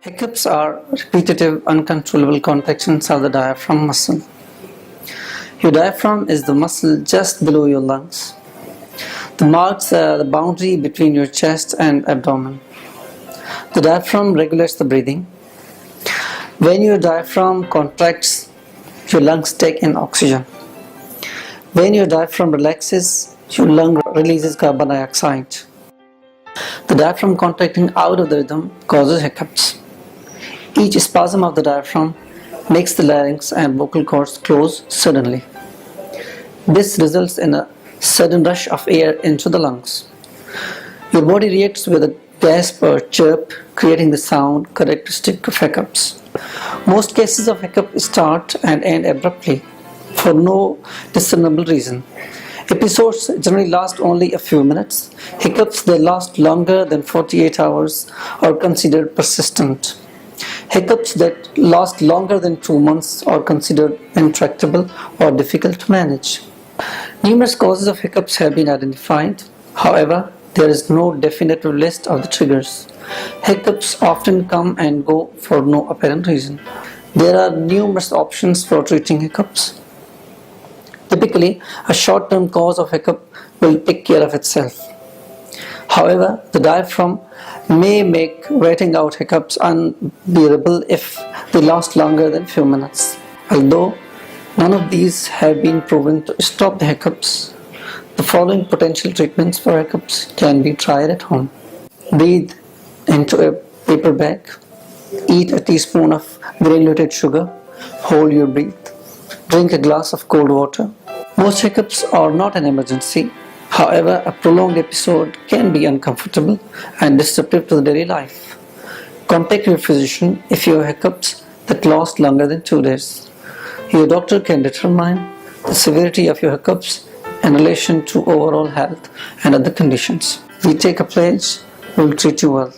Hiccups are repetitive, uncontrollable contractions of the diaphragm muscle. Your diaphragm is the muscle just below your lungs. It marks the boundary between your chest and abdomen. The diaphragm regulates the breathing. When your diaphragm contracts, your lungs take in oxygen. When your diaphragm relaxes, your lung releases carbon dioxide. The diaphragm contracting out of the rhythm causes hiccups. Each spasm of the diaphragm makes the larynx and vocal cords close suddenly. This results in a sudden rush of air into the lungs. Your body reacts with a gasp or chirp, creating the sound characteristic of hiccups. Most cases of hiccup start and end abruptly for no discernible reason. Episodes generally last only a few minutes. Hiccups that last longer than 48 hours are considered persistent. Hiccups that last longer than 2 months are considered intractable or difficult to manage. Numerous causes of hiccups have been identified. However, there is no definitive list of the triggers. Hiccups often come and go for no apparent reason. There are numerous options for treating hiccups. Typically, a short-term cause of hiccup will take care of itself. However, the diaphragm may make waiting out hiccups unbearable if they last longer than few minutes. Although none of these have been proven to stop the hiccups, the following potential treatments for hiccups can be tried at home. Breathe into a paper bag. Eat a teaspoon of granulated sugar. Hold your breath. Drink a glass of cold water. Most hiccups are not an emergency. However, a prolonged episode can be uncomfortable and disruptive to the daily life. Contact your physician if you have hiccups that last longer than 2 days. Your doctor can determine the severity of your hiccups in relation to overall health and other conditions. We take a pledge, we will treat you well.